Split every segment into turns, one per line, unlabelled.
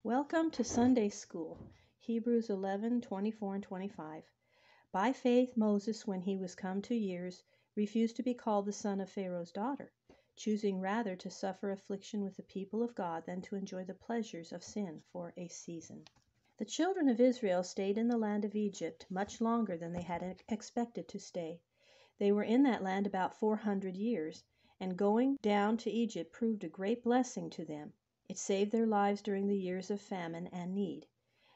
Welcome to Sunday School, Hebrews 11:24 and 25. By faith Moses, when he was come to years, refused to be called the son of Pharaoh's daughter, choosing rather to suffer affliction with the people of God than to enjoy the pleasures of sin for a season. The children of Israel stayed in the land of Egypt much longer than they had expected to stay. They were in that land about 400 years, and going down to Egypt proved a great blessing to them. It saved their lives during the years of famine and need.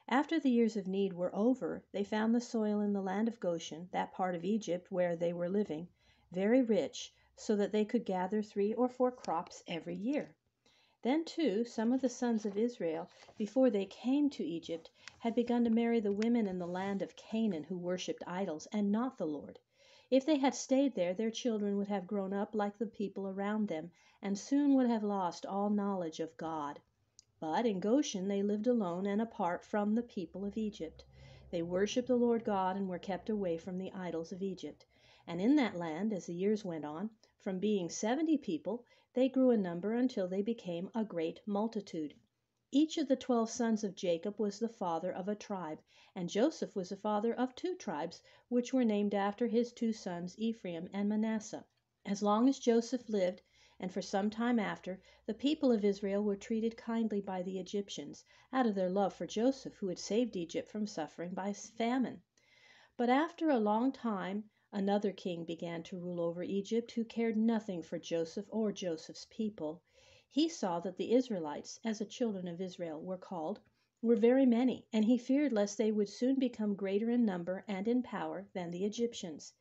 After the years of need were over, they found the soil in the land of Goshen, that part of Egypt where they were living, very rich, so that they could gather 3 or 4 crops every year. Then, too, some of the sons of Israel, before they came to Egypt, had begun to marry the women in the land of Canaan who worshipped idols and not the Lord. If they had stayed there, their children would have grown up like the people around them, and soon would have lost all knowledge of God. But in Goshen they lived alone and apart from the people of Egypt. They worshipped the Lord God and were kept away from the idols of Egypt. And in that land, as the years went on, from being 70 people, they grew in number until they became a great multitude. Each of the 12 sons of Jacob was the father of a tribe, and Joseph was the father of 2 tribes, which were named after his 2 sons, Ephraim and Manasseh. As long as Joseph lived, and for some time after, the people of Israel were treated kindly by the Egyptians, out of their love for Joseph, who had saved Egypt from suffering by famine. But after a long time another king began to rule over Egypt, who cared nothing for Joseph or Joseph's people. He saw that the Israelites, as the children of Israel were called, were very many, and he feared lest they would soon become greater in number and in power than the Egyptians.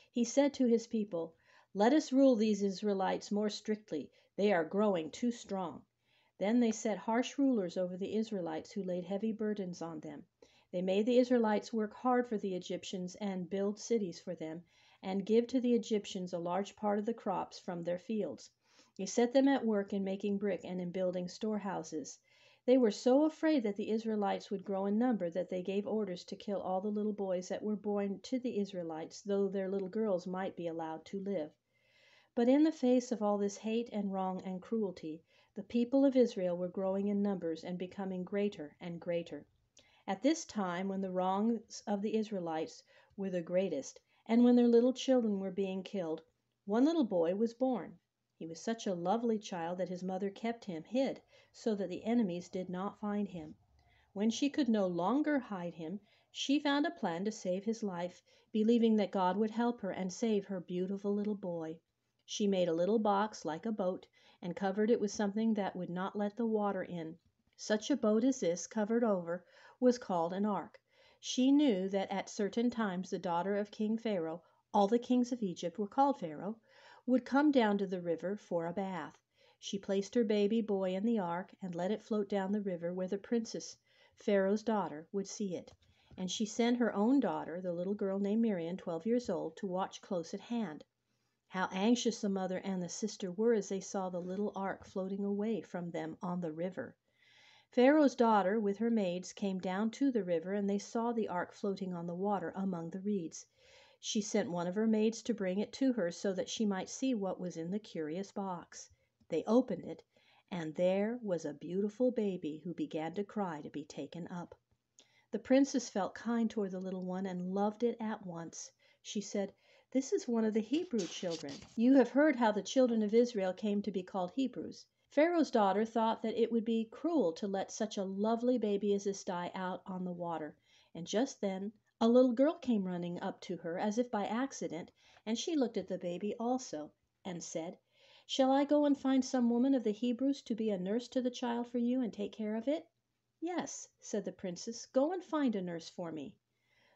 He said to his people, "Let us rule these Israelites more strictly. They are growing too strong." Then they set harsh rulers over the Israelites who laid heavy burdens on them. They made the Israelites work hard for the Egyptians and build cities for them, and give to the Egyptians a large part of the crops from their fields. They set them at work in making brick and in building storehouses. They were so afraid that the Israelites would grow in number that they gave orders to kill all the little boys that were born to the Israelites, though their little girls might be allowed to live. But in the face of all this hate and wrong and cruelty, the people of Israel were growing in numbers and becoming greater and greater. At this time, when the wrongs of the Israelites were the greatest, and when their little children were being killed, one little boy was born. He was such a lovely child that his mother kept him hid, so that the enemies did not find him. When she could no longer hide him, she found a plan to save his life, believing that God would help her and save her beautiful little boy. She made a little box like a boat, and covered it with something that would not let the water in. Such a boat as this, covered over, was called an ark. She knew that at certain times the daughter of King Pharaoh, all the kings of Egypt were called Pharaoh, would come down to the river for a bath. She placed her baby boy in the ark and let it float down the river where the princess, Pharaoh's daughter, would see it. And she sent her own daughter, the little girl named Miriam, 12 years old, to watch close at hand. How anxious the mother and the sister were as they saw the little ark floating away from them on the river. Pharaoh's daughter, with her maids, came down to the river, and they saw the ark floating on the water among the reeds. She sent one of her maids to bring it to her so that she might see what was in the curious box. They opened it, and there was a beautiful baby who began to cry to be taken up. The princess felt kind toward the little one and loved it at once. She said, "This is one of the Hebrew children. You have heard how the children of Israel came to be called Hebrews." Pharaoh's daughter thought that it would be cruel to let such a lovely baby as this die out on the water, and just then a little girl came running up to her as if by accident, and she looked at the baby also, and said, "Shall I go and find some woman of the Hebrews to be a nurse to the child for you and take care of it?" "Yes," said the princess, "go and find a nurse for me."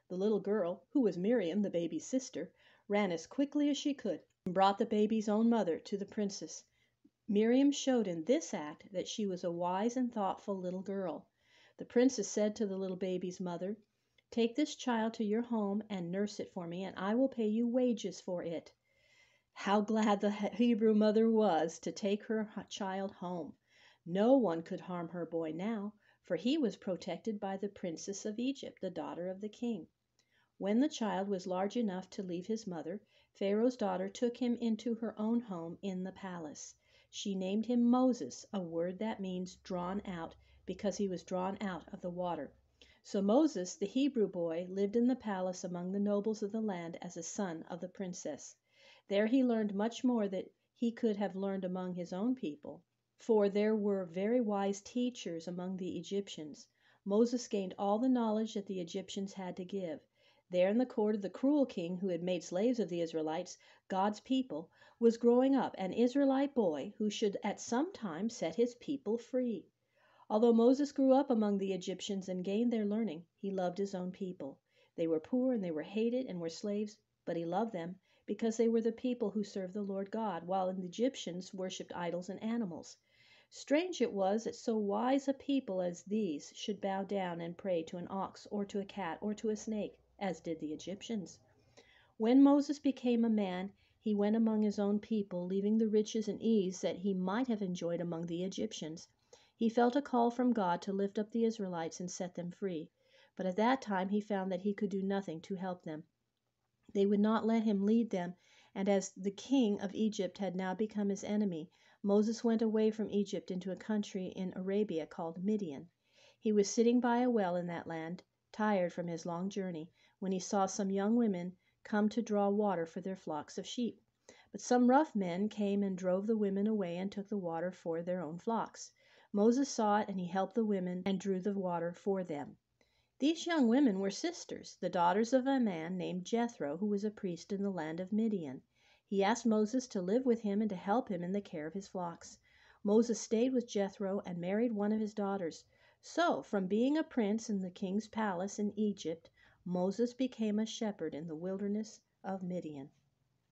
The little girl, who was Miriam, the baby's sister, ran as quickly as she could and brought the baby's own mother to the princess. Miriam showed in this act that she was a wise and thoughtful little girl. The princess said to the little baby's mother, "Take this child to your home and nurse it for me, and I will pay you wages for it." How glad the Hebrew mother was to take her child home. No one could harm her boy now, for he was protected by the princess of Egypt, the daughter of the king. When the child was large enough to leave his mother, Pharaoh's daughter took him into her own home in the palace. She named him Moses, a word that means drawn out, because he was drawn out of the water. So Moses, the Hebrew boy, lived in the palace among the nobles of the land as a son of the princess. There he learned much more than he could have learned among his own people, for there were very wise teachers among the Egyptians. Moses gained all the knowledge that the Egyptians had to give. There in the court of the cruel king who had made slaves of the Israelites, God's people, was growing up an Israelite boy who should at some time set his people free. Although Moses grew up among the Egyptians and gained their learning, he loved his own people. They were poor and they were hated and were slaves, but he loved them because they were the people who served the Lord God, while the Egyptians worshipped idols and animals. Strange it was that so wise a people as these should bow down and pray to an ox or to a cat or to a snake, as did the Egyptians. When Moses became a man, he went among his own people, leaving the riches and ease that he might have enjoyed among the Egyptians. He felt a call from God to lift up the Israelites and set them free, but at that time he found that he could do nothing to help them. They would not let him lead them, and as the king of Egypt had now become his enemy, Moses went away from Egypt into a country in Arabia called Midian. He was sitting by a well in that land, tired from his long journey, when he saw some young women come to draw water for their flocks of sheep. But some rough men came and drove the women away and took the water for their own flocks. Moses saw it, and he helped the women and drew the water for them. These young women were sisters, the daughters of a man named Jethro, who was a priest in the land of Midian. He asked Moses to live with him and to help him in the care of his flocks. Moses stayed with Jethro and married one of his daughters. So, from being a prince in the king's palace in Egypt, Moses became a shepherd in the wilderness of Midian.